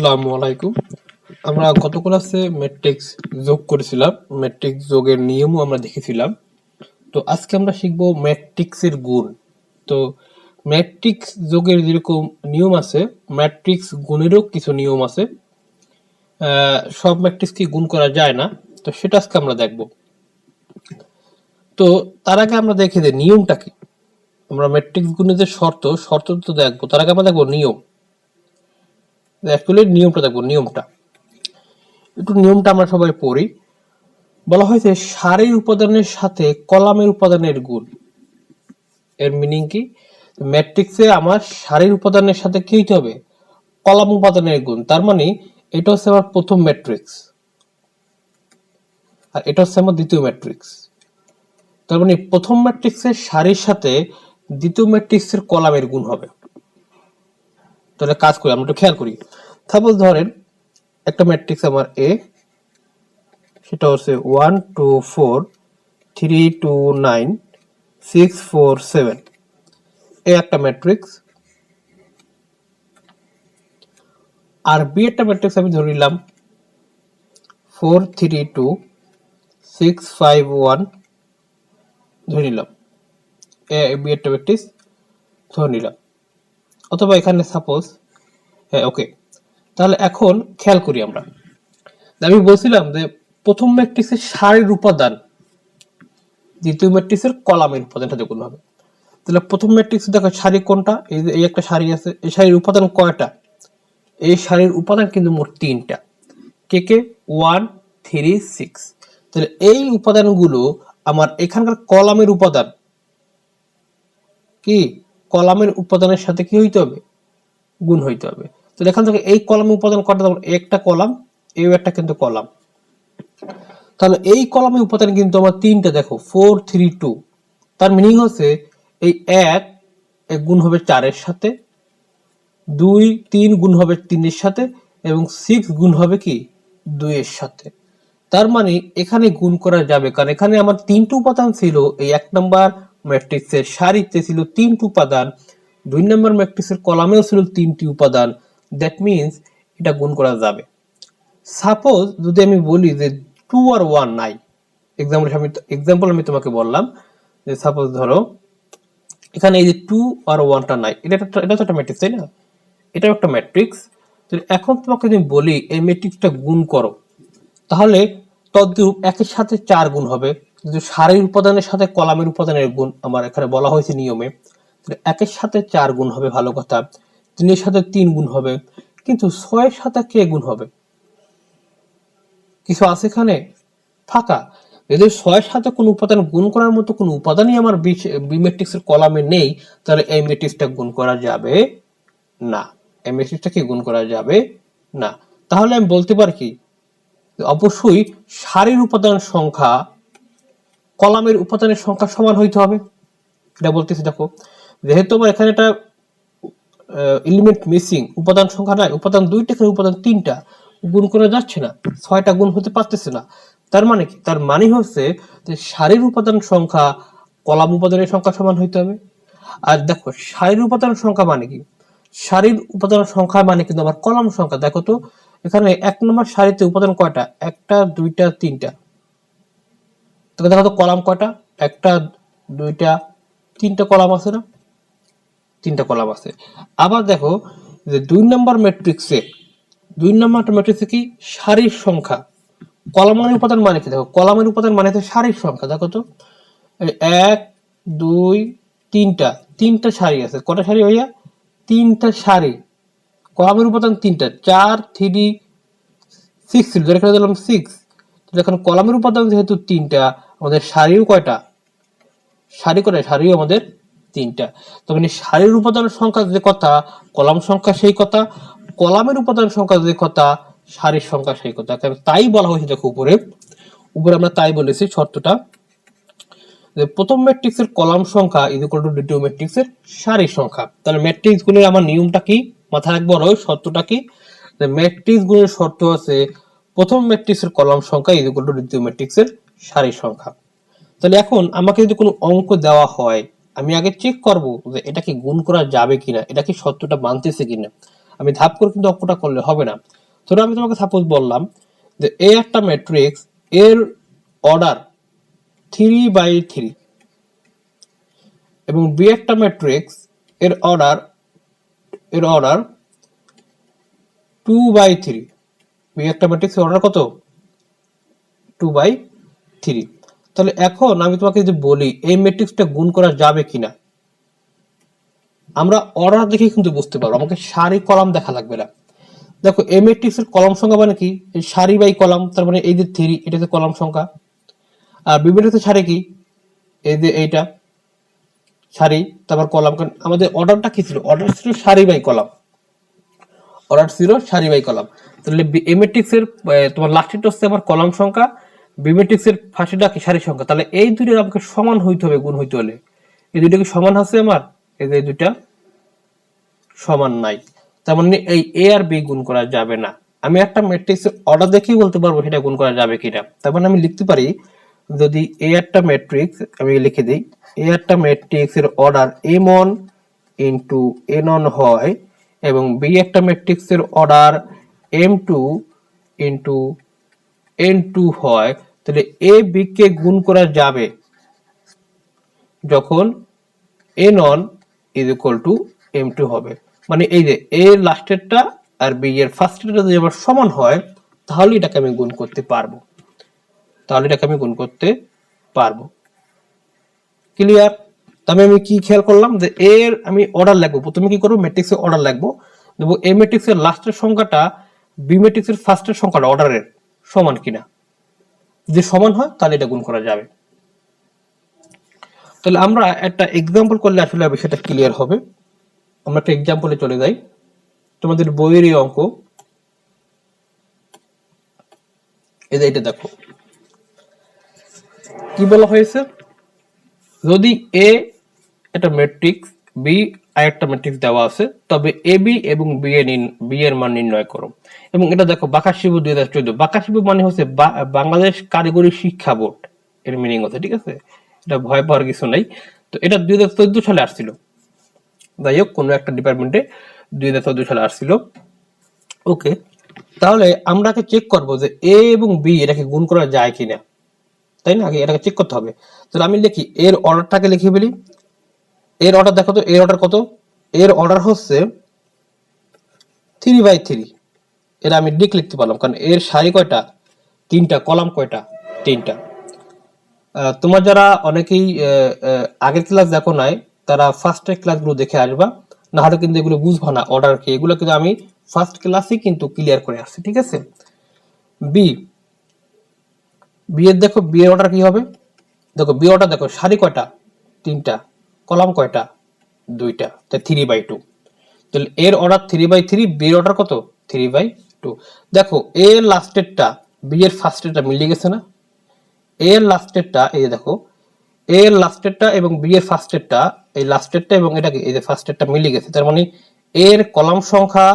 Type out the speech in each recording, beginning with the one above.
আসসালামু আলাইকুম। আমরা গত ক্লাসে ম্যাট্রিক্স যোগ করেছিলাম, ম্যাট্রিক্স যোগের নিয়মও আমরা দেখেছিলাম। তো আজকে আমরা শিখবো ম্যাট্রিক্সের গুণ। তো ম্যাট্রিক্স যোগের যেরকম নিয়ম আছে, ম্যাট্রিক্স গুণেরও কিছু নিয়ম আছে। সব ম্যাট্রিক্সকে গুণ করা যায় না, তো সেটা আজকে আমরা দেখব। তো তার আগে আমরা দেখি যে নিয়মটা কি। আমরা ম্যাট্রিক্স গুণের যে শর্ত তো দেখবো, তার আগে আমরা দেখবো নিয়ম। অ্যাকচুয়ালি নিয়মটা দেখবো, নিয়মটা আমরা সবাই পড়ি। বলা হয়েছে সারির উপাদানের সাথে কলামের উপাদানের গুণ। এর মিনিং কি? ম্যাট্রিক্সে আমার সারির উপাদানের সাথে কি হইতে হবে? কলাম উপাদানের গুণ। তার মানে এটা হচ্ছে আমার প্রথম ম্যাট্রিক্স, আর এটা হচ্ছে আমার দ্বিতীয় ম্যাট্রিক্স। তার মানে প্রথম ম্যাট্রিক্সের সারির সাথে দ্বিতীয় ম্যাট্রিক্সের কলামের গুণ হবে। তাহলে কাজ করি, আমরা একটু খেয়াল করি। সাপোজ ধরেন একটা ম্যাট্রিক্স আমার এ, সেটা হচ্ছে 1 2 4 3 2 9 6 4 7, এ একটা ম্যাট্রিক্স। আর বি একটা ম্যাট্রিক্স আমি ধরে নিলাম 4 3 2 6 5 1, ধরে নিলাম এ বি একটা ম্যাট্রিক্স ধরে নিলাম। অথবা এখানে সাপোজ, হ্যাঁ ওকে। তাহলে এখন খেয়াল করি আমরা, আমি বলছিলাম যে প্রথম ম্যাট্রিক্সের সারির উপাদান দ্বিতীয় ম্যাট্রিক্সের কলামের উপাদানটা যখন হবে। তাহলে প্রথম ম্যাট্রিক্স দেখো সারি কোনটা, এই যে এই একটা সারি আছে, এই সারির উপাদান কয়টা? এই সারির উপাদান কিন্তু মোট তিনটা। কে কে? 1 3 6। তাহলে এই উপাদানগুলো আমার এখানকার কলামের উপাদান, কি কলামের উপাদানের সাথে কি হইতে হবে? গুণ হইতে হবে। তাহলে এখান থেকে এই কলামের উপাদান কয়টা? একটা কলাম, এও একটা কিন্তু কলাম। তাহলে এই কলামের উপাদান কিন্তু আমার তিনটা, দেখো 4 3 2। তার মিনিং হচ্ছে এই এক গুণ হবে 4 এর সাথে, 2 3 গুণ হবে 3 এর সাথে, এবং 6 গুণ হবে কি 2 এর সাথে। তার মানে এখানে গুণ করা যাবে, কারণ এখানে আমার তিনটি উপাদান ছিল। এই এক নম্বর ম্যাট্রিক্সের সারিতে ছিল তিনটি উপাদান, 2 নম্বর ম্যাট্রিক্সের কলামেও ছিল তিনটি উপাদান। দ্যাট মিনস এটা গুণ করা যাবে। সাপোজ যদি আমি বলি যে 2 আর 1 নাই, এক্সাম্পল আমি তোমাকে বললাম যে সাপোজ ধরো এখানে এই যে 2 আর 1টা নাই, এটা তো একটা ম্যাট্রিক্স, তাই না? এটাও একটা ম্যাট্রিক্স। তো এখন তোমাকে যদি বলি এই ম্যাট্রিক্সটা গুণ করো, তাহলে তদ্রূপ একের সাথে 4 গুণ হবে। কিন্তু সারির উপাদানের সাথে কলামের উপাদানের গুণ আমার এখানে বলা হয়েছে নিয়মে। একের সাথে 4 গুণ হবে, ভালো কথা। 3 এর সাথে 3 গুণ হবে, কিন্তু 6 এর সাথে কে গুণ হবে? কিছু আছে এখানে ফাঁকা। যদি 6 এর সাথে কোনো উপাদান গুণ করার মতো কোনো উপাদানই আমার বি ম্যাট্রিক্সের কলামে নেই, তাহলে এই ম্যাট্রিক্সটা গুণ করা যাবে না। এই ম্যাট্রিক্সটাকে গুণ করা যাবে না। তাহলে আমি বলতে পারি কি, অবশ্যই সারির উপাদান সংখ্যা কলামের উপাদানের সংখ্যা সমান হইতে হবে। এটা বলতেছি, দেখো যেহেতু আমার এখানে একটা এলিমেন্ট মিসিং, উপাদান সংখ্যা নাই, উপাদান দুইটা, এখানে উপাদান তিনটা, গুণ করে যাচ্ছে না, 6টা গুণ হতে পারতেছে না। তার মানে কি? তার মানে হচ্ছে যে সারির উপাদান সংখ্যা কলাম উপাদানের সংখ্যা সমান হইতে হবে। আর দেখো সারির উপাদান সংখ্যা মানে কি? সারির উপাদান সংখ্যা মানে কিন্তু আমার কলাম সংখ্যা। দেখো তো এখানে 1 নম্বর সারিতে উপাদান কয়টা? একটা, দুইটা, তিনটা। তোকে দেখো তো কলাম কয়টা? একটা, দুইটা, তিনটা কলাম আছে না? তিনটা কলাম আছে। আবার দেখো যে 2 নম্বর ম্যাট্রিক্সে কি সারির সংখ্যা, কলামের উপাদান মানে কি? দেখো কলামের উপাদান মানে হচ্ছে সারির সংখ্যা। দেখো তো 1 2 তিনটা সারি আছে। কটা সারি ভাইয়া? তিনটা সারি। কলামের উপাদান তিনটা, 4 3 6 ছিল, এখানে দিলাম 6। এখন কলামের উপাদান যেহেতু তিনটা, আমাদের সারিও কয়টা? সারিও আমাদের তিনটা। তবে সারির উপাদান সংখ্যা যে কথা, কলাম সংখ্যা সেই কথা, কলামের উপাদান সংখ্যা যে কথা, সারির সংখ্যা সেই কথা। তাই বলা হয়েছে, দেখো উপরে আমরা তাই বলেছি শর্তটা, যে প্রথম ম্যাট্রিক্সের কলাম সংখ্যা ইজ ইকুয়াল টু দ্বিতীয় ম্যাট্রিক্সের সারির সংখ্যা। তাহলে ম্যাট্রিক্স গুণের আমার নিয়মটা কি, মাথায় রাখবো, শর্তটা কি? ম্যাট্রিক্স গুণের শর্ত আছে প্রথম ম্যাট্রিক্সের কলাম সংখ্যা ইজ ইকুয়াল টু দ্বিতীয় ম্যাট্রিক্সের সারির সংখ্যা। তাহলে এখন আমাকে যদি কোনো অঙ্ক দেওয়া হয়, আমি আগে চেক করব যে এটা কি গুণ করা যাবে কিনা, এটা কি সত্যটা মানতেছে কিনা। আমি ধাপ করে কিন্তু অঙ্কটা করলে হবে না। ধরো আমি তোমাকে সাপোজ বললাম যে এ একটা ম্যাট্রিক্স, এর অর্ডার 3/3 এবং বি একটা ম্যাট্রিক্স, এর অর্ডার 2/3। বি একটা ম্যাট্রিক্স অর্ডার কত? 2/3। তাহলে এখন আমি তোমাকে যদি বলি এই ম্যাট্রিক্সটা গুণ করা যাবে কিনা, আমরা অর্ডার দেখে কিন্তু বুঝতে পারবো, আমাকে সারি কলাম দেখা লাগবে না। দেখো এই ম্যাট্রিক্সের কলাম সংখ্যা মানে কি, সারি বাই কলাম, তার মানে এই যে 3 এটা হচ্ছে কলাম সংখ্যা। আর বি ম্যাট্রিক্সের সারি কি, এই যে এইটা সারি, তারপর কলাম। কারণ আমাদের অর্ডারটা কি ছিল, অর্ডার ছিল সারি বাই কলাম, অর্ডার ছিল সারি বাই কলাম। তাহলে এ ম্যাট্রিক্সের তোমার লাস্টেরটা হচ্ছে আমার কলাম সংখ্যা, বি ম্যাট্রিক্সের ফার্স্টটা কি সারি সংখ্যা। তাহলে এই দুইটা আমাকে সমান হইতে হবে, গুণ হইতে হলে। এই দুইটা কি সমান আছে আমার? এই যে দুইটা সমান নাই, তার মানে এই এ আর বি গুণ করা যাবে না। আমি একটা ম্যাট্রিক্সের অর্ডার দেখেই বলতে পারবো সেটা গুণ করা যাবে কিনা। তার মানে আমি লিখতে পারি, যদি এ একটা ম্যাট্রিক্স, আমি লিখে দিই, এ একটা ম্যাট্রিক্সের অর্ডার m1 ইন্টু n1 হয় এবং বি একটা ম্যাট্রিক্সের অর্ডার m2 ইন্টু n2 হয়, তাহলে এ বি কে গুণ করা যাবে যখন n1 is equal to m2 হবে। মানে এই যে এ লাস্টেরটা আর বি এর ফার্স্টেরটা যদি আবার সমান হয়, তাহলে এটাকে আমি গুণ করতে পারবো, ক্লিয়ার? তবে আমি কি খেয়াল করলাম যে এর আমি অর্ডার লিখবো, প্রথমে কি করবো, ম্যাট্রিক্সের অর্ডার লিখবো, দেখবো এ ম্যাট্রিক্সের লাস্টের সংখ্যাটা বি ম্যাট্রিক্সের ফার্স্টের সংখ্যাটা অর্ডারের সমান কিনা। যদি সমান হয় তাহলে এটা গুণ করা যাবে। তাহলে আমরা একটা এক্সাম্পল করলে আসলে বিষয়টা ক্লিয়ার হবে। আমরা একটা এক্সাম্পলে চলে যাই। তোমাদের বইয়ের এই অঙ্ক, এটা দেখো কি বলা হয়েছে, যদি এ একটা ম্যাট্রিক্স, বি আর একটা ম্যাট্রিক্স দেওয়া আছে, তবে এ বি এবং বি এর মান নির্ণয় করো। এবং এটা দেখো বাকাশিবু 2014, বাকাশিবু মানে হচ্ছে বাংলাদেশ কারিগরি শিক্ষা বোর্ড এর মিনিং হচ্ছে, ঠিক আছে, এটা ভয় পাওয়ার কিছু নাই। তো এটা 2014 সালে আসছিল, যাই হোক কোনো একটা ডিপার্টমেন্টে 2014 সালে আসছিল। ওকে, তাহলে আমরা চেক করবো যে এ এবং বি এটাকে গুণ করা যায় কিনা, তাই না? আগে এটাকে চেক করতে হবে। তাহলে আমি লিখি, এর অর্ডারটাকে লিখে ফেলি। এর অর্ডার দেখো তো, এর অর্ডার কত? এর অর্ডার হচ্ছে 3/3। এর আমি ডিক লিখতে পারলাম, কারণ এর সারি কয়টা? 3টা, কলাম কয়টা? 3টা। তোমার যারা অনেকেই আগের ক্লাস দেখো নাই, তারা ফার্স্টের ক্লাসগুলো দেখে আসবা, না হলে কিন্তু এগুলো বুঝবা না অর্ডার কি। এগুলো কিন্তু আমি ফার্স্ট ক্লাসে কিন্তু ক্লিয়ার করে আসছি, ঠিক আছে। বি, বি এর দেখো, বি এর অর্ডার কি হবে? দেখো বি অর্ডার দেখো, সারি কয়টা? 3টা, কলাম কয়টা? 2টা, তাই 3/2। তাহলে এর অর্ডার 3/3, বি এর অর্ডার কত? 3/2। দেখো এ লাস্টেরটা বি এর ফার্স্টেরটা মিলে গেছে না? এ এর লাস্টেরটা, এই দেখো এ এর লাস্টেরটা এবং বি এর ফার্স্টেরটা, এই লাস্টেরটা এবং এটাকে এই যে ফার্স্টেরটা মিলে গেছে, তার মানে এর কলাম সংখ্যা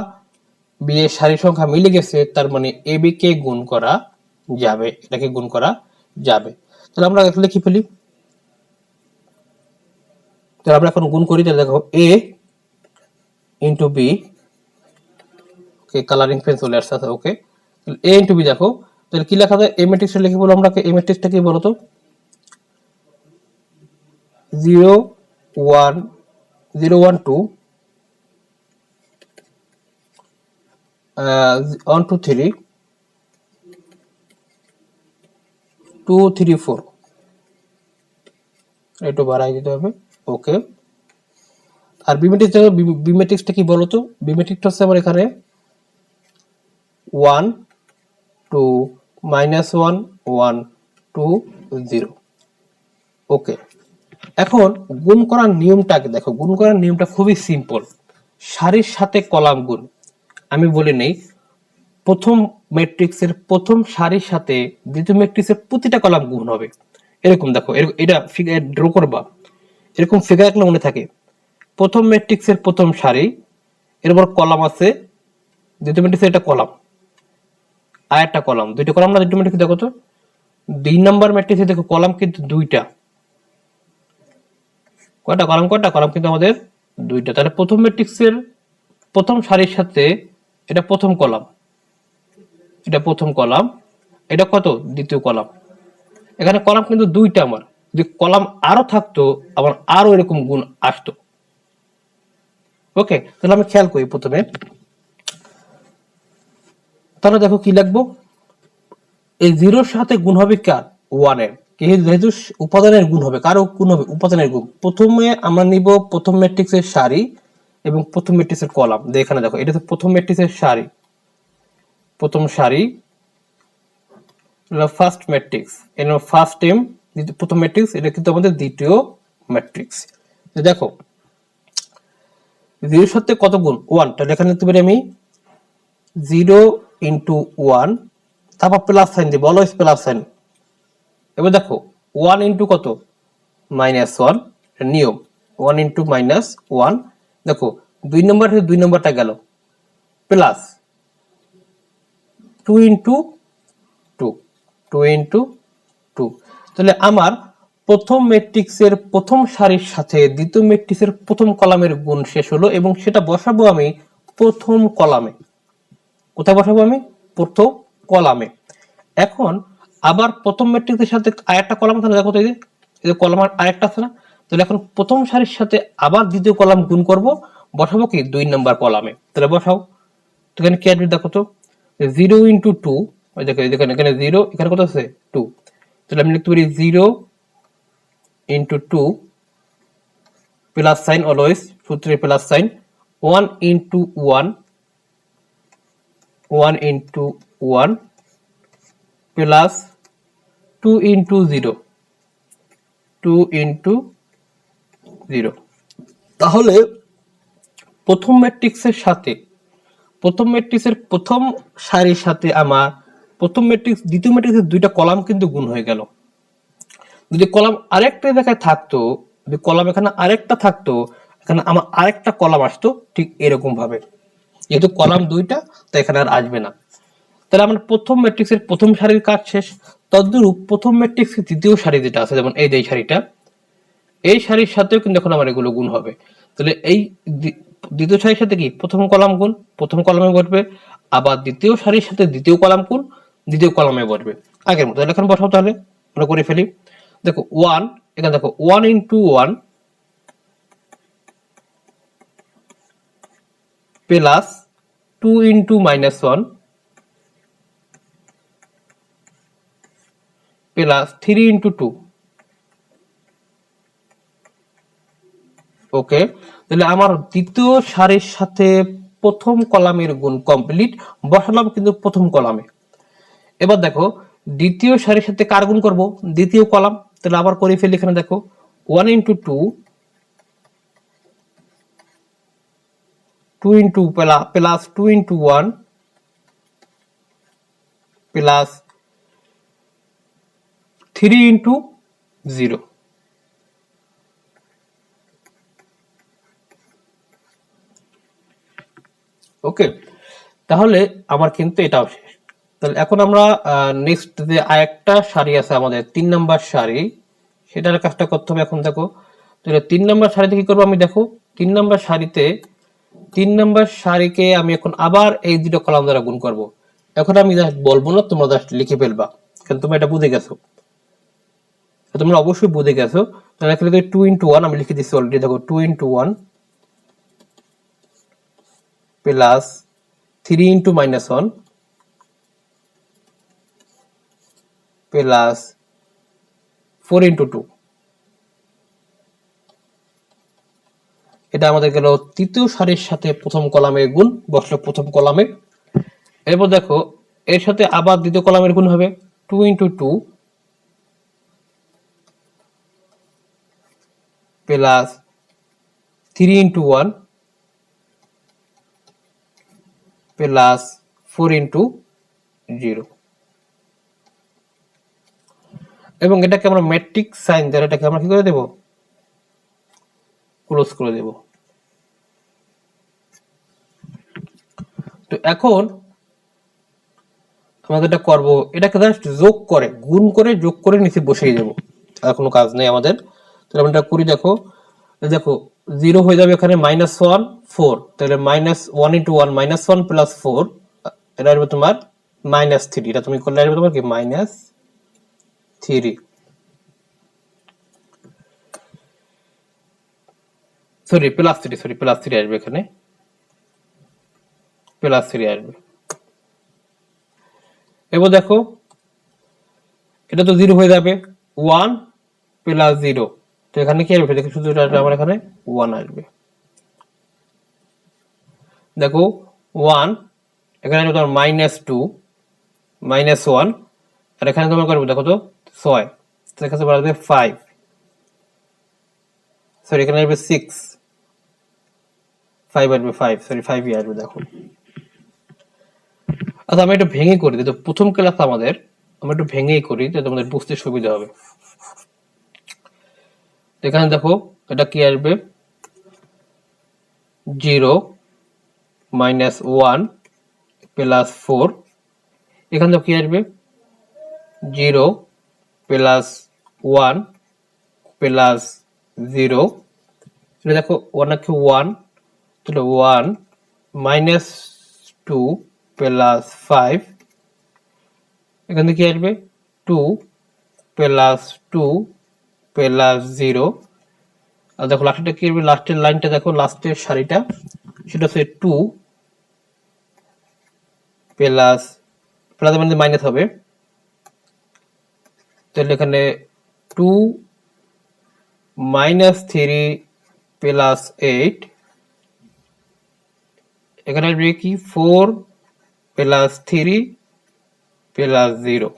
বি এর সারি সংখ্যা মিলে গেছে, তার মানে এ বি কে গুণ করা যাবে, এটাকে গুণ করা যাবে। তাহলে আমরা লিখে ফেলি, তাহলে আমরা এখন গুণ করি। তাহলে দেখো এ ইন্টু বি, ওকে কালারিং পেন চলে আসছে, ওকে। তাহলে এ ইন্টু বি দেখো, তাহলে কি লেখা যায়? এ ম্যাট্রিক্সটা লিখে বলো আমরা, এ ম্যাট্রিক্সটা কি বলতো? 0 1 0 1 2 1 2 3 2 3 4, একটু বাড়াই দিতে হবে, ওকে। আর বি ম্যাট্রিক্সটা কি বলতো? বি ম্যাট্রিক্সটা হচ্ছে আমার এখানে 1 2 -1 1 2 0, ওকে। এখন গুণ করার নিয়মটাকে দেখো, গুণ করার নিয়মটা খুবই সিম্পল, সারির সাথে কলাম গুণ। আমি বলে নেই, প্রথম ম্যাট্রিক্সের প্রথম সারির সাথে দ্বিতীয় ম্যাট্রিক্সের প্রতিটা কলাম গুণ হবে। এরকম দেখো, এটা ফিগার ড্র করবা, এরকম ফিগার একটা মনে থাকে, প্রথম ম্যাট্রিক্সের প্রথম সারি, এরপর কলাম আছে, দ্বিতীয় ম্যাট্রিক্সের একটা কলাম আর একটা কলাম, দুইটা কলাম না দ্বিতীয় ম্যাট্রিক্স? দেখো তো 2 নাম্বার ম্যাট্রিক্সে দেখো কলাম কিন্তু 2টা, কয়টা কলাম? কয়টা কলাম? কিন্তু আমাদের 2টা। তাহলে প্রথম ম্যাট্রিক্সের প্রথম সারির সাথে এটা প্রথম কলাম, এটা প্রথম কলাম, এটা কত দ্বিতীয় কলাম। এখানে কলাম কিন্তু দুইটা, আমার যদি কলাম আরো থাকতো আমার আরো এরকম গুণ আসতো। ওকে, তাহলে আমি খেয়াল করি প্রথমে, তাহলে দেখো কি লিখবো, এই জিরোর সাথে গুণ হবে কার, ওয়ান এর, যেহেতু উপাদানের গুণ হবে, কারো গুণ হবে উপাদানের গুণ। প্রথমে আমরা নিব প্রথম ম্যাট্রিক্সের সারি এবং প্রথম ম্যাট্রিক্সের কলাম। এখানে দেখো এটা তো প্রথম ম্যাট্রিক্সের সারি, প্রথম সারি ফার্স্ট ম্যাট্রিক্স, এর ফার্স্ট টাইম প্রথম ম্যাট্রিক্স, এটা কিন্তু আমাদের দ্বিতীয় ম্যাট্রিক্স। দেখো জিরোর সাথে কত গুণ, ওয়ান, তাহলে এখানে লিখতে পারি আমি 0 ইন্টু 1, তারপর প্লাস সাইন দিব, অলওয়েজ প্লাস সাইন। এবার দেখো 1 ইন্টু কত, -1, নিয়ম 1 ইন্টু -1। দেখো 2 নম্বর থেকে 2 নম্বরটা গেল, প্লাস 2 ইন্টু 2, 2 ইন্টু 2। তাহলে আমার প্রথম ম্যাট্রিক্সের প্রথম সারির সাথে দ্বিতীয় ম্যাট্রিক্সের প্রথম কলামের গুণ শেষ হলো, এবং সেটা বসাবো আমি প্রথম কলামে। কোথায় বসাবো আমি, প্রথম কলামে। এখন আবার প্রথম ম্যাট্রিক্সের সাথে আরেকটা কলাম, তাহলে দেখো তো এই যে কলাম আরেকটা আছে না, তাহলে এখন প্রথম সারির সাথে আবার দ্বিতীয় কলাম গুণ করব, বসাবো কি 2 নাম্বার কলামে। তাহলে বসাও, তো এখানে কি আসবে দেখো তো, 0 ইন্টু 2, ওই দেখো এখানে 0, এখানে কত আছে 2, তাহলে আমি লিখতে পারি 0 ইন্টু 2 প্লাস সাইন, অলওয়েজ সূত্রে plus sign, 1 into 1, 1 into 1 plus 2 into 0, 2 into 0। তাহলে প্রথম ম্যাট্রিক্সের সাথে প্রথম ম্যাট্রিক্সের প্রথম সারির সাথে আমার প্রথম ম্যাট্রিক্স দ্বিতীয় ম্যাট্রিক্সের দুইটা কলাম কিন্তু গুণ হয়ে গেল। যদি কলাম আরেকটা জায়গায় থাকতো, যদি কলাম এখানে আরেকটা থাকতো, এখানে আমার আরেকটা কলাম আসতো ঠিক এরকম ভাবে। যেহেতু কলাম দুইটা, তাই এখানে আর আসবে না। তাহলে আমার প্রথম ম্যাট্রিক্সের প্রথম সারির কাজ শেষ। তদ্রূপ প্রথম ম্যাট্রিক্সের দ্বিতীয় সারি যেটা আছে, যেমন এই যে সারিটা, এই সারির সাথেও কিন্তু এখন আমার এগুলো গুণ হবে। তাহলে এই দ্বিতীয় সারির সাথে কি প্রথম কলাম গুণ, প্রথম কলামে বসবে, আবার দ্বিতীয় সারির সাথে দ্বিতীয় কলাম গুণ, দ্বিতীয় কলামে বসবে, আগের মতো। তাহলে এখন বসাও, তাহলে আমরা করে ফেলি। দেখো 1, এখানে দেখো 1 into 1 plus 2 into -1 plus 3 into 2। ওকে, তাহলে আমার দ্বিতীয় সারির সাথে প্রথম কলামের গুণ কমপ্লিট, বসালাম কিন্তু প্রথম কলামে। এবার দেখো দ্বিতীয় সারির সাথে কার গুণ করব, দ্বিতীয় কলাম। তাহলে আবার করে ফেলি, এখানে দেখো 1 into 2, 2 into plus 2 into 1 plus 3 into 0। ওকে, তাহলে আমার কিন্তু এটাও শেষ। তাহলে এখন আমরা নেক্সট যে আরেকটা সারি আছে আমাদের 3 নাম্বার সারি, সেটার কাজটা করতে হবে। এখন দেখো, তাহলে 3 নাম্বার সারিতে কি করবো আমি, দেখো 3 নাম্বার সারিতে 3 নাম্বার সারিকে আমি এখন আবার এই দুটো কলাম দ্বারা গুণ করব। এখন আমি জাস্ট বলবো না, তোমরা জাস্ট লিখে ফেলবা, কারণ তোমরা এটা বুঝে গেছো, তোমরা অবশ্যই বুঝে গেছো। তাহলে এখানে 2 ইন্টু 1 আমি লিখে দিচ্ছি অলরেডি, দেখো 2 into 1 plus 3 into -1 plus 4 into 2। এটা আমাদের গেল তৃতীয় সারির সাথে প্রথম কলামের গুণ, বসলো প্রথম কলামে। এরপর দেখো এর সাথে আবার দ্বিতীয় কলামের গুণ হবে 2 into 2 plus 3 into 1 plus 4 into 0। এবং এটাকে আমরা ম্যাট্রিক্স সাইন দ্বারা এটাকে আমরা কি করে দেব, ক্লোজ করে দেব। তো এখন আমাদের এটা করবো, এটাকে জাস্ট যোগ করে, গুণ করে যোগ করে নিচে বসিয়ে দেবো, আর কোনো কাজ নেই আমাদের। তাহলে আমরা এটা করি, দেখো দেখো জিরো হয়ে যাবে এখানে -1 4, তাহলে -1 × 1 -1 + 4, এটা আসবে তোমার -3, এটা তুমি করলে আসবে তোমার কি -3, সরি +3 আসবে, এখানে +3 আসবে। এবার দেখো এটা তো 0 হয়ে যাবে, 1 + 0, তো এখানে কি আসবে, দেখো শুধু আমার এখানে 1 আসবে। দেখো 1, এখানে আসবে তোমার -2 -1, আর এখানে তোমার করবে দেখো তো 6, তো এখানে তোমার আসবে 5, সরি এখানে আসবে 6, 5 আসবে, 5 সরি 5ই আসবে। দেখো আচ্ছা আমি একটু ভেঙে করি, তো প্রথম ক্লাস আমাদের, আমরা একটু ভেঙেই করি যাতে তোমাদের বুঝতে সুবিধা হবে। এখানে দেখো এটা কি আসবে, 0 -1 + 4, এখানে তো কি আসবে 0 + 1 + 0, এটা দেখো 1 আছে 1, তাহলে 1 -2 + 5, এখানে কি আসবে 2 + 2 + 0, আর দেখো লাস্টটা কি আসবে, লাস্টের লাইনটা দেখো, লাস্টের সারিটা, সেটা হচ্ছে 2 প্লাস প্লাস মানে মাইনাস হবে, তাহলে এখানে 2 -3 + 8, এখানে আসবে কি 4 + 3 + 0।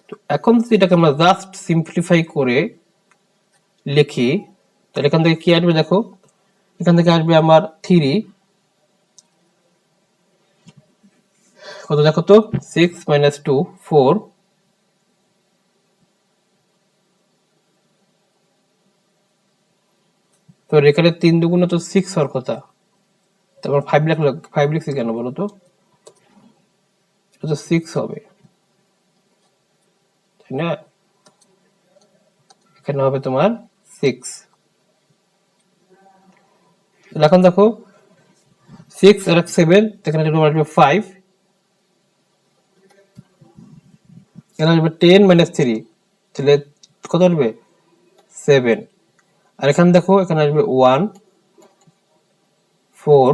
তো এখন যদি এটাকে আমরা জাস্ট সিম্পলিফাই করে লিখি, তাহলে এখান থেকে কি আসবে, দেখো এখান থেকে আসবে আমার 3, কত দেখো তো 6 - 2 4, তো এখানে 3 দুগুণে তো 6 হওয়ার কথা, তারপর 5 লিখলো, 5 লিখছি কেন বলো তো, এটা তো 6 হবে তাই না, এখানে হবে তোমার 6। এখন দেখো 6 আর 7, এখানে তোমার আসবে 5, এখানে আসবে 10 - 3, তাহলে কত আসবে 7, আর এখানে দেখো এখানে আসবে 1 4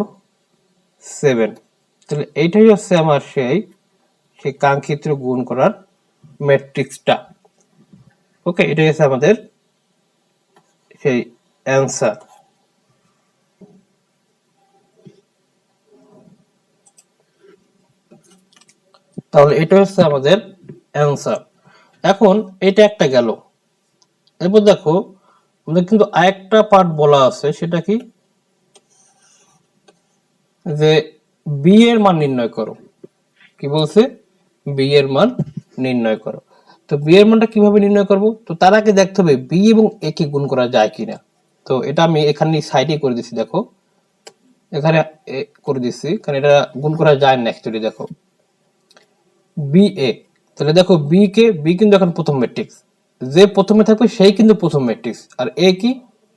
7, তাহলে এইটাই হচ্ছে আমার সেই কাঙ্ক্ষিত গুণ করার ম্যাট্রিক্সটা। ওকে, এটাই হচ্ছে আমাদের সেই অ্যান্সার। তাহলে এটা হচ্ছে আমাদের অ্যান্সার। এখন এটা একটা গেল, এরপর দেখো আমাদের কিন্তু আরেকটা পার্ট বলা আছে, সেটা কি, যে বি এর মান নির্ণয় করো। কি বলছে, বি এর মান নির্ণয় করো। তো বি এর মানটা কিভাবে নির্ণয় করব, তো তার আগে দেখতে হবে বি এবং এ কে গুণ করা যায় কিনা। তো এটা আমি এখানে সাইডে করে দিচ্ছি, দেখো এখানে করে দিচ্ছি, কারণ এটা গুণ করা যায় না অ্যাকচুয়ালি। দেখো বি এ, তাহলে দেখো বি কিন্তু এখন প্রথম ম্যাট্রিক্স, যে প্রথমে থাকবে সেই কিন্তু প্রথম ম্যাট্রিক্স, আর এ কি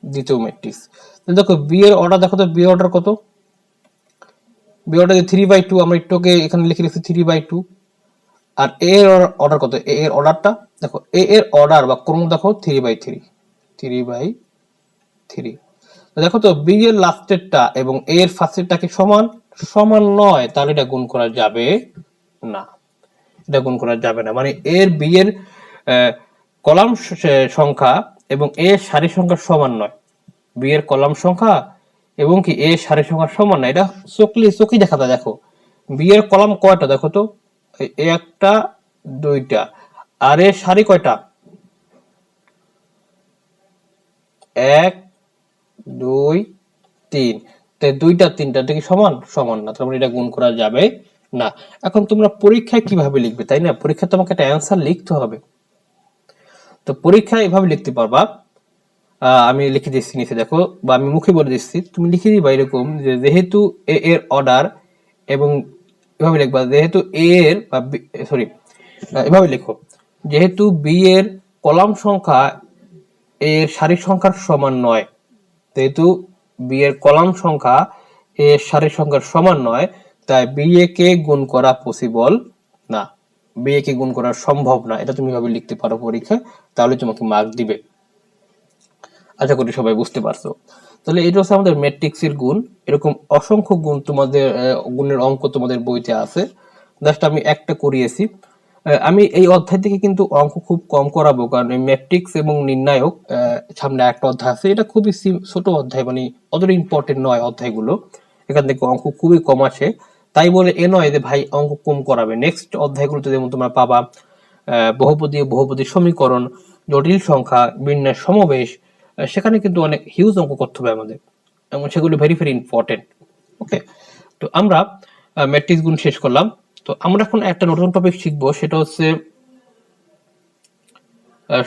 দ্বিতীয় ম্যাট্রিক্স। তো দেখো বি এর অর্ডার দেখো তো, বি অর্ডার কত, বি অর্ডার 3/2, আমরা একটুকে এখানে লিখে রেখেছি 3/2, আর এ এর অর্ডার কত, এ এর অর্ডারটা দেখো, এ এর অর্ডার বা ক্রম দেখো 3/3, 3/3। দেখো তো বি এর লাস্টেরটা এবং এ এর ফার্স্টেরটা কি সমান, সমান নয়, তাহলে এটা গুণ করা যাবে না, এটা গুণ করা যাবে না, মানে এর বি এর কলাম সংখ্যা এবং এ এর সারি সংখ্যা সমান নয়, বি এর কলাম সংখ্যা এবং কি এ সারি সংখ্যা সমান না, এটা চোখেই দেখা যায়। দেখো বি এর কলাম কয়টা, দেখো তো একটা দুইটা, আর এর সারি কয়টা, 1 2 3, তাই দুইটা তিনটা কি সমান, সমান না, তার মানে এটা গুণ করা যাবে না। এখন তোমরা পরীক্ষায় কিভাবে লিখবে, তাই না, পরীক্ষায় তোমাকে একটা অ্যান্সার লিখতে হবে। তো পরীক্ষায় এভাবে লিখতে পারবা, আমি লিখে দিচ্ছি নিচে দেখো, বা আমি মুখে বলে দিচ্ছি, তুমি লিখে দিবা এরকম যে যেহেতু এ এর অর্ডার, এবং এভাবে লিখবা যেহেতু এ এর বা সরি এভাবে লিখো, যেহেতু বি এর কলাম সংখ্যা এ এর সারির সংখ্যার সমান নয়, যেহেতু বি এর কলাম সংখ্যা এ এর সারির সংখ্যার সমান নয়, তাই বি এ কে গুণ করা পসিবল না, বি এ কে গুণ করা সম্ভব না। এটা তুমি ভাবে লিখতে পারো পরীক্ষায়, তাহলে তোমাকে মার্ক দিবে। আশা করি সবাই বুঝতে পারছো। তাহলে এটা হচ্ছে আমাদের ম্যাট্রিক্সের গুণ। এরকম অসংখ্য গুণ তোমাদের গুণের অঙ্ক তোমাদের বইতে আছে, জাস্ট আমি একটা করিয়েছি। আমি এই অধ্যায় থেকে কিন্তু অঙ্ক খুব কম করাবো, কারণ এই ম্যাট্রিক্স এবং নির্ণায়ক সামনে একটা অধ্যায় আছে, এটা খুবই ছোট অধ্যায়, মানে অতটা ইম্পর্টেন্ট নয় অধ্যায়গুলো, এখান থেকে অঙ্ক খুবই কম আসে। তাই বলে এ নয় যে ভাই অঙ্ক কম করাবে, নেক্সট অধ্যায়গুলোতে যেমন তোমরা পাবা বহুপদী বহুপদী সমীকরণ, জটিল সংখ্যা, বিন্যাস সমাবেশ, সেখানে কিন্তু অনেক হিউজ অঙ্ক করতে হবে আমাদের, এবং সেগুলো ভেরি ভেরি ইম্পর্টেন্ট। ওকে, তো আমরা ম্যাট্রিক্স গুণ শেষ করলাম। তো আমরা এখন একটা নতুন টপিক শিখবো, সেটা হচ্ছে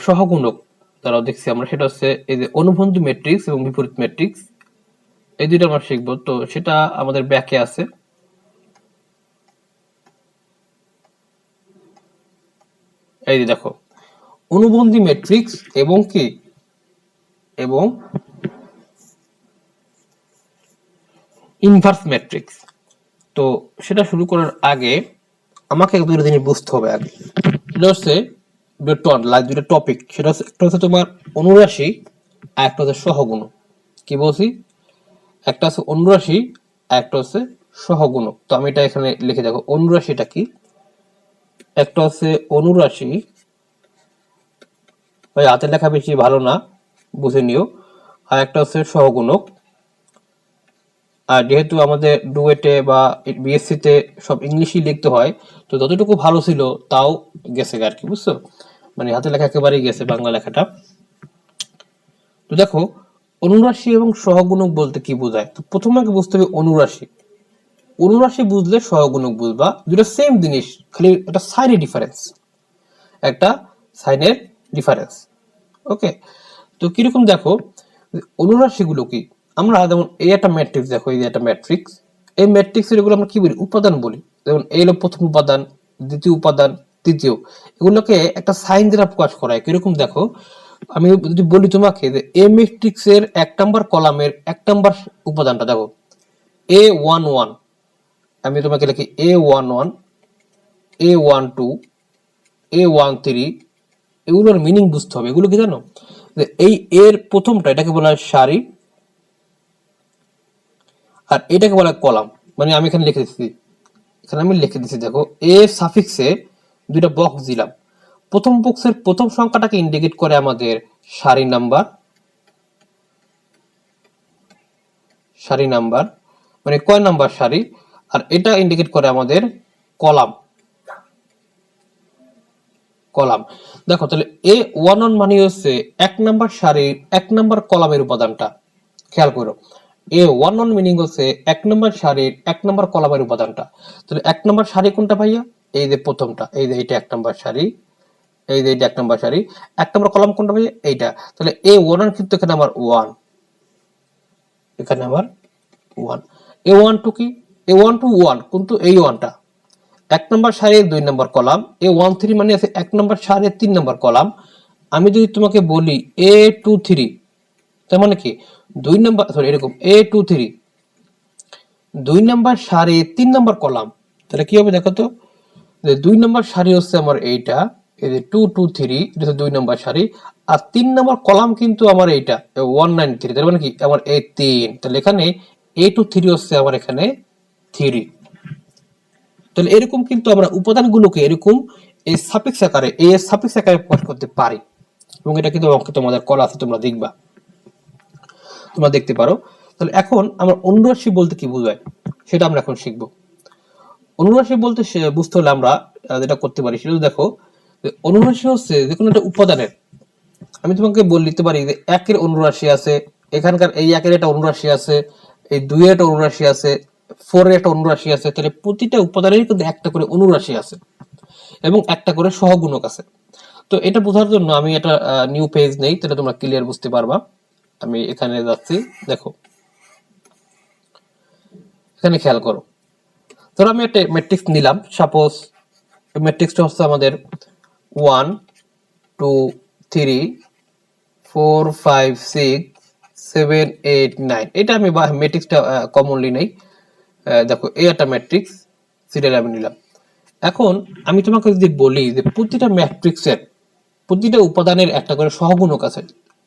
সহগুণক। তারাও দেখছি আমরা, সেটা হচ্ছে এই যে অনুবন্ধী ম্যাট্রিক্স এবং বিপরীত ম্যাট্রিক্স, এই দুইটা আমরা শিখবো। তো সেটা আমাদের ব্যাকে আছে। এই যে দেখো, অনুবন্ধী ম্যাট্রিক্স এবং কি এবং ইনভার্স ম্যাট্রিক্স। তো সেটা শুরু করার আগে আমাকে দুটো জিনিস বুঝতে হবে আগে। সেটা হচ্ছে দুটো টপিক, সেটা হচ্ছে একটা হচ্ছে তোমার অনুরাশি আর একটা হচ্ছে সহগুণক। কি বলছি? একটা হচ্ছে অনুরাশি আর একটা হচ্ছে সহগুণক। তো আমি এটা এখানে লিখে দেখো, অনুরাশিটা কি? একটা হচ্ছে অনুরাশি, ভাই হাতের লেখা বেশি ভালো না, বুঝে নিও। আর একটা হচ্ছে সহগুণক। আর যেহেতু আমাদের ডুয়েটে বা বিএসসি তে সব ইংলিশই লিখতে হয়, তো যতটুকু ভালো ছিল তাও গেছে আর কি, বুঝছো? মানে হাতের লেখা একেবারেই গেছে বাংলা লেখাটা। তো দেখো, অনুরাশি এবং সহগুণক বলতে কি বোঝায়? তো প্রথমে আগে বুঝতে হবে অনুরাশি। অনুরাশি বুঝলে সহগুণক বুঝবা, দুটো সেম জিনিস, খালি একটা সাইনের ডিফারেন্স, একটা সাইনের ডিফারেন্স। ওকে, তো কিরকম দেখো, অনুরাশিগুলো কি? আমরা যেমন এই একটা ম্যাট্রিক্স, দেখো এই যে একটা ম্যাট্রিক্স, এই ম্যাট্রিক্স এর এগুলো আমরা কি বলি? উপাদান বলি। যেমন এই হলো প্রথম উপাদান, দ্বিতীয় উপাদান, তৃতীয়, এগুলোকে একটা সাইন দ্বারা প্রকাশ করা হয়। কিরকম দেখো, আমি যদি বলি তোমাকে যে এ ম্যাট্রিক্স এর 1 নম্বর কলামের 1 নম্বর উপাদানটা দেখো, A11, আমি তোমাকে লিখি A11, A12, A13, এগুলোর মিনিং বুঝতে হবে। এগুলো কি জানো? যে এই এর প্রথমটা, এটাকে বলা হয় সারি, আর এটাকে বলা হয় কলাম। মানে আমি এখানে লিখে দিচ্ছি, দেখো, এ সাফিক্সে দুইটা বক্স দিলাম। প্রথম বক্সের প্রথম সংখ্যাটাকে ইন্ডিকেট করে আমাদের সারি নাম্বার, মানে কয় নাম্বার সারি, আর এটা ইন্ডিকেট করে আমাদের কলাম। দেখো, তাহলে A11 মানে হচ্ছে 1 নম্বর সারির 1 নম্বর কলামের উপাদানটা। খেয়াল করো, A11 মিনিং হচ্ছে 1 নম্বর সারির 1 নম্বর কলামের উপাদানটা। তাহলে 1 নম্বর সারি কোনটা ভাইয়া? এই যে প্রথমটা, এই যে এটা 1 নম্বর সারি, এই যে এটা 1 নম্বর সারি। 1 নম্বর কলাম কোনটা ভাইয়া? এইটা। তাহলে A11 কিন্তু এখানে আমার 1, এখানে আমার 1। A12 কি? A12 1, কিন্তু এই 1টা 1 নম্বর সারির 2 নম্বর কলাম। A13 মানে আছে 1 নম্বর সারির 3 নম্বর কলাম। আমি যদি তোমাকে বলি A23, তার মানে কি 2 নম্বর, সরি এরকম A23 2 নম্বর সারি 3 নম্বর কলাম, তাহলে কি হবে দেখো তো? 2 নম্বর সারি হচ্ছে আমার এইটা, এই যে 223, এটা হচ্ছে 2 নম্বর সারি, আর 3 নম্বর কলাম কিন্তু আমার এইটা 193, তার মানে কি আমার এই 3, তাহলে এখানে A23 হচ্ছে আমার এখানে 3। তাহলে এরকম কিন্তু আমরা উপাদানগুলোকে এরকম এই সাফিক্স আকারে, এই সাফিক্স আকারে প্রকাশ করতে পারি, এবং এটা কিন্তু অঙ্কে তোমাদের করা আছে, তোমরা দেখবা, তোমরা দেখতে পারো। তাহলে এখন আমরা অনুরাশি বলতে কি বোঝায় সেটা আমরা এখন শিখব। অনুরাশি বলতে বুঝতে হলে আমরা যেটা করতে পারি সেটা দেখো, অনুরাশি হচ্ছে যে কোনো একটা উপাদানের, আমি তোমাকে লিখতে পারি যে 1-এর অনুরাশি আছে, এখানকার এই 1-এর একটা অনুরাশি আছে, এই 2-এর একটা অনুরাশি আছে, 4-এর একটা অনুরাশি আছে। তাহলে প্রতিটা উপাদানের কিন্তু একটা করে অনুরাশি আছে এবং একটা করে সহগুণক আছে। তো এটা বোঝার জন্য আমি একটা নিউ পেজ নেই, তাহলে তোমরা ক্লিয়ার বুঝতে পারবা। আমি এখানে যাচ্ছি, দেখো এখানে খেয়াল করো। ধরো আমি একটা ম্যাট্রিক্স নিলাম, সাপোজ ম্যাট্রিক্সটা হচ্ছে আমাদের 1 2 3 4 5 6 7 8 9, এটা আমি ম্যাট্রিক্সটা কমনলি নেই। দেখো এই একটা ম্যাট্রিক্স, সিরিয়াল আমি নিলাম। এখন আমি তোমাকে যদি বলি যে প্রতিটা ম্যাট্রিক্সের প্রতিটা উপাদানের একটা করে সহগুণক আছে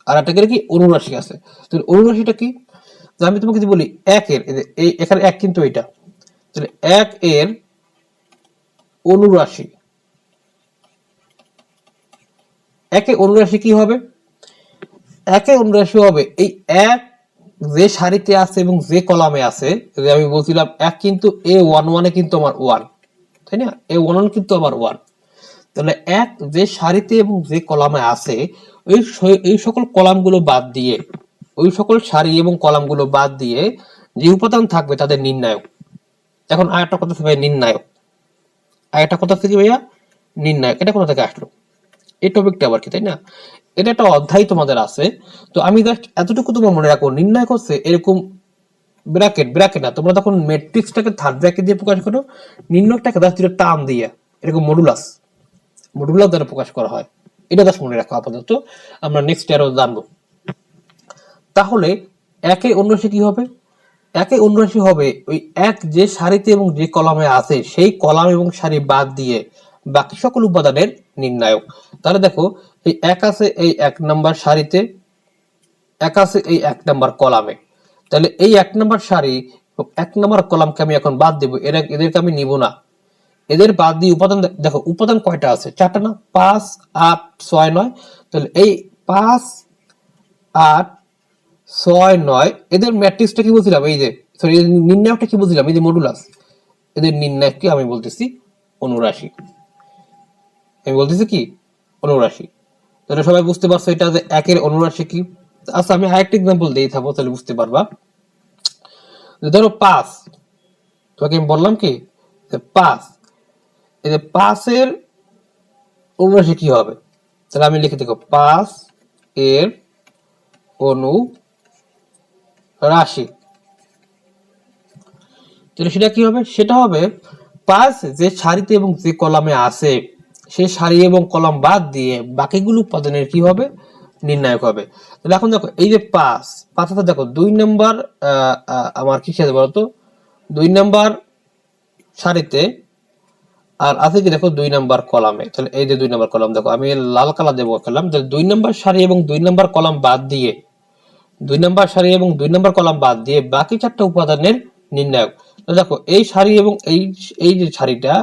আর একটা করে কি অনুরাশি আছে, তো অনুরাশিটা কি? তো আমি তোমাকে যদি বলি একের, এই এখানে এক কিন্তু এটা, তাহলে এক এর অনুরাশি, একে অনুরাশি কি হবে? একে অনুরাশি হবে এই এক যে সারিতে আছে এবং যে কলামে আছে। আমি বলছিলাম এক কিন্তু A11 কিন্তু আমার 1, তাই না? A11 কিন্তু আমার 1। তাহলে এক যে সারিতে এবং যে কলামে আছে এই সকল কলামগুলো বাদ দিয়ে, ওই সকল সারি এবং কলামগুলো বাদ দিয়ে যে উপাদান থাকবে তাদের নির্ণায়ক। এখন আরেকটা কথা ভাই, নির্ণায়ক, আরেকটা কথা থেকে ভাইয়া নির্ণায়ক, এটা কোথা থেকে আসলো? এই টপিকটা আবার কি, তাই না? এটা একটা অধ্যায় তোমাদের আছে। তো আমি জাস্ট এতটুকু তোমার মনে রাখো, নির্ণায়ক হচ্ছে এরকম ব্র্যাকেট না, তোমরা তখন ম্যাট্রিক্সটাকে থার্ড ব্র্যাকেট দিয়ে প্রকাশ করো, নির্ণয়টাকে জাস্ট টার্ম দিয়ে এরকম মডুলাস দ্বারা প্রকাশ করা হয়। এটা জাস্ট মনে রাখো আপাতত, আমরা নেক্সট আরো জানবো। তাহলে একে অনুরাশি কি হবে? একে অনুরাশি হবে ওই এক যে সারিতে এবং যে কলামে আছে সেই কলাম এবং সারি বাদ দিয়ে বাকি সকল উপাদানের নির্ণায়ক। তাহলে দেখো এই এক আছে এই 1 নাম্বার সারিতে, এক আছে এই 1 নাম্বার কলামে, তাহলে এই 1 নাম্বার সারি 1 নাম্বার কলামকে আমি এখন বাদ দেবো, এদেরকে আমি নিব না। এদের বাদ দিয়ে উপাদান দেখো, উপাদান কয়টা আছে? 4টা না? 5 8 6 9। তাহলে এই 5 8 6 9 এদের ম্যাট্রিক্সটা কি বলছিলাম? এই যে সরি, নির্ণায়কটা কি বলছিলাম? এই যে মডুলাস, এদের নির্ণায়ককে আমি বলতেছি অনুরাশি। আমি বলতেছি কি? অনুরাশি। তাহলে সবাই বুঝতে পারছো এটা যে একের অনুরাশি কি? আচ্ছা আমি আরেকটা एग्जांपल দেই, থাকো তাহলে বুঝতে পারবা। ধরো 5, তোমাকে আমি বললাম কি 5, এই যে 5 এর অনুরাশি কি হবে? তাহলে আমি লিখে দেখো 5 এর অনুরাশি, তাহলে সেটা কি হবে? সেটা হবে 5 যে সারিতে এবং যে কলামে আছে সেই সারি এবং কলাম বাদ দিয়ে বাকিগুলো উপাদানের কি হবে? নির্ণায়ক হবে। তাহলে এখন দেখো এই যে 5 হাতে দেখো 2 নাম্বার আমার কি সাথে বলতো 2 নাম্বার সারিতে, আর আছে কি দেখো 2 নাম্বার কলামে। তাহলে এই যে 2 নাম্বার কলাম দেখো আমি লাল কালার দেবো খেলাম, তাহলে 2 নাম্বার সারি এবং 2 নাম্বার কলাম বাদ দিয়ে, 2 নাম্বার সারি এবং 2 নাম্বার কলাম বাদ দিয়ে বাকি 4টা উপাদানের নির্ণায়ক। তো দেখো এই সারি এবং এই যে সারিটা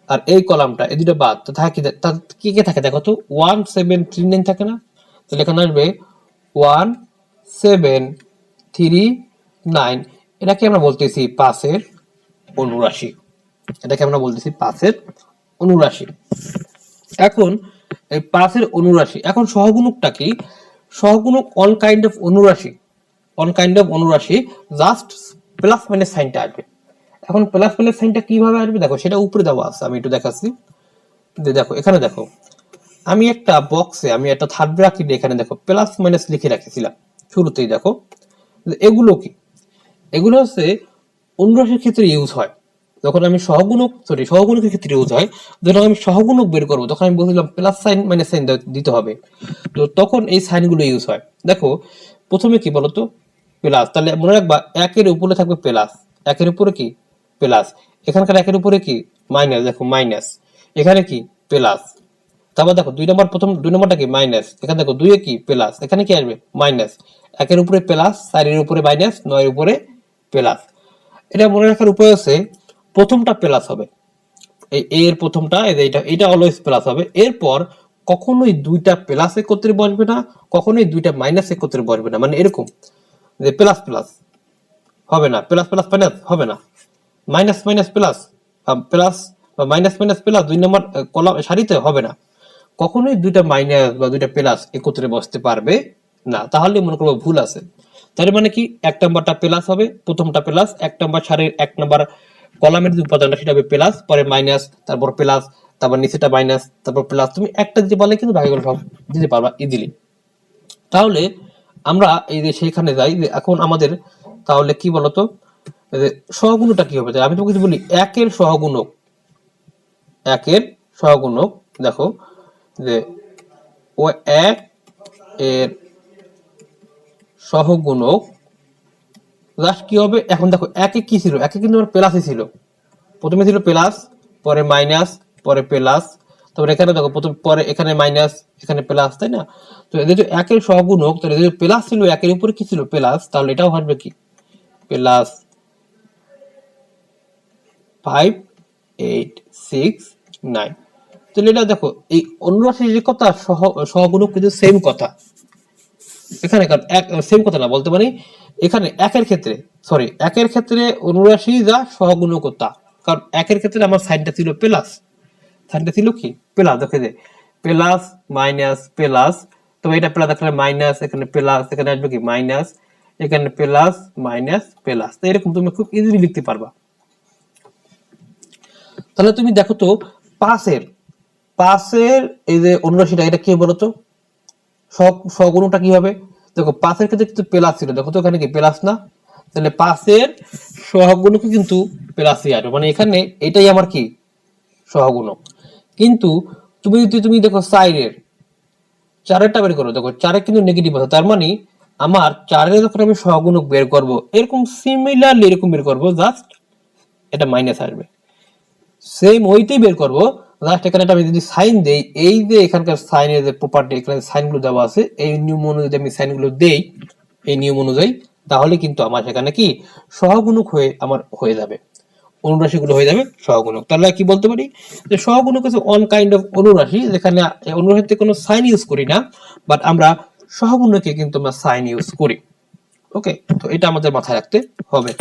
আর এই কলামটা, এই দুটো বাদ, তো থাকে কি কি থাকে দেখো তো 1 7 3 9 থাকে না? তাহলে এখানে আসবে 1 7 3 9, এটাকে আমরা বলতেছি 5 এর অনুরাশি। এটাকে আমরা বলতেছি 5 এর অনুরাশি। এখন এই 5 এর অনুরাশি, এখন সহগুণকটা কি? সহগুণক অন কাইন্ড অফ অনুরাশি, অন কাইন্ড অফ অনুরাশি, জাস্ট প্লাস মাইনাস সাইনটা আসবে। এখন প্লাস মাইনাস সাইনটা কিভাবে আসবে দেখো, সেটা উপরে দেওয়া আছে, আমি একটু দেখাচ্ছি। দেখো এখানে দেখো আমি একটা বক্সে আমি একটা থার্ড ব্র্যাকেটে এখানে দেখো প্লাস মাইনাস লিখে রাখছিলাম শুরুতেই। দেখো এগুলো কি? এগুলো হচ্ছে অনুরাশির ক্ষেত্রে ইউজ হয়, যখন আমি সহগুণকের ক্ষেত্রে ইউজ হয়। যখন আমি সহগুণক বের করবো তখন আমি বলছিলাম প্লাস সাইন মাইনাস সাইন দিতে হবে, তো তখন এই সাইনগুলো ইউজ হয়। দেখো প্রথমে কি বলতো প্লাস, তাহলে মনে রাখবা একের উপরে থাকবে প্লাস, একের উপরে কি প্লাস, এখানকার একের উপরে কি মাইনাস, দেখো মাইনাস, এখানে কি প্লাস। তারপর দেখো 2 নম্বর, প্রথম 2 নম্বরটা কি মাইনাস, এখানে দেখো 2 এ কি প্লাস, এখানে কি আসবে মাইনাস, একের উপরে প্লাস, 4 এর উপরে মাইনাস, 9 এর উপরে প্লাস। এটা মনে রাখার উপায় আছে, প্রথমটা প্লাস হবে, এই এর প্রথমটা এটা অলওয়েজ প্লাস হবে। এরপর কখনোই দুইটা প্লাস একত্রে বসবে না, কখনোই দুইটা মাইনাস একত্রে বসবে না, মানে এরকম যে প্লাস প্লাস হবে না, প্লাস প্লাস মাইনাস হবে না, মাইনাস মাইনাস প্লাস প্লাস বা মাইনাস মাইনাস প্লাস 2 নম্বর কলাম সারিতে হবে না, কখনোই দুইটা মাইনাস বা দুইটা প্লাস একত্রে বসতে পারবে না, তাহলে মনে করবো ভুল আছে। তার মানে কি 1 নাম্বারটা প্লাস হবে, প্রথমটা প্লাস, 1 নাম্বার সারির 1 নাম্বার কলামের যে উপাদানটা সেটা হবে প্লাস, পরে মাইনাস, তারপর প্লাস, তারপর নিচেটা মাইনাস, তারপর প্লাস। তুমি একটা দিতে পারলে কিন্তু বাকিগুলো সব দিতে পারবা ইজিলি। তাহলে আমরা এই যে সেখানে যাই যে এখন আমাদের তাহলে কি বলতো সহগুণকটা কি হবে? আমি তোমাকে যদি বলি একের সহগুণক, একের সহগুণক দেখো যে ও 1 এর সহগুণক লাস্ট কি হবে? এখন দেখো একে কি ছিল, একে কিন্তু আমার প্লাসই ছিল, প্রথমে ছিল প্লাস, পরে মাইনাস, পরে প্লাস, তারপরে এখানে দেখো প্রথম পরে এখানে মাইনাস, এখানে প্লাস, তাই না? তো এদের যে একের সহগুণক, তাহলে এদের প্লাস ছিল, একের উপরে কি ছিল? প্লাস, তাহলে এটাও হবে কি প্লাস 5 8 6 9। তাহলে এটা দেখো এই অনুরাশির যে কথা সহগুণক কিন্তু সেম কথা এখানে, কারণ এক সেম কথা না বলতে পারি, এখানে একের ক্ষেত্রে সরি একের ক্ষেত্রে অনুরাশি যা সহগুণকতা, কারণ একের ক্ষেত্রে আমার সাইনটা ছিল প্লাস, সাইনটা ছিল কি প্লাস, দেখে যে প্লাস মাইনাস প্লাস, তবে এটা প্লাস এখানে মাইনাস, এখানে প্লাস, এখানে আসবে কি মাইনাস, এখানে প্লাস মাইনাস প্লাস, তো এরকম তুমি খুব ইজিলি লিখতে পারবা। তাহলে তুমি দেখো তো পাশের পাশের এই যে অনুরাশিটা, এটা কি বলতো সহগুণটা কি হবে? দেখো পাশের ক্ষেত্রে কিন্তু প্লাস ছিল, দেখো তো এখানে কি প্লাস না, তাহলে পাশের সহগুণক কিন্তু প্লাসই আসবে, মানে এখানে এটাই আমার কি সহগুণক। কিন্তু তুমি যদি তুমি দেখো সাইডের চারেরটা বের করো, দেখো চারে কিন্তু নেগেটিভ আছে, তার মানে আমার চারের যখন আমি সহগুণক বের করব এরকম সিমিলারলি এরকম বের করব, জাস্ট এটা মাইনাস আসবে, সেম ওইটাই বের করবো, লাস্ট এখানে আমি যদি সাইন দেই, এই যে এখানকার সাইনের যে প্রপার্টি এখানে সাইনগুলো দেওয়া আছে, এই নিয়ম অনুযায়ী আমি সাইনগুলো দেই, এই নিয়ম অনুযায়ী, তাহলে কিন্তু আমার সেখানে কি সহগুণক হয়ে আমার হয়ে যাবে, অনুরাশিগুলো হয়ে যাবে সহগুণক। তাহলে কি বলতে পারি যে সহগুণক হচ্ছে ওয়ান কাইন্ড অফ অনুরাশি, যেখানে অনুরাশিতে কোনো সাইন ইউজ করি না, বাট আমরা সহগুণকে কিন্তু আমরা সাইন ইউজ করি। ওকে, তো এটা আমাদের মাথায় রাখতে হবে।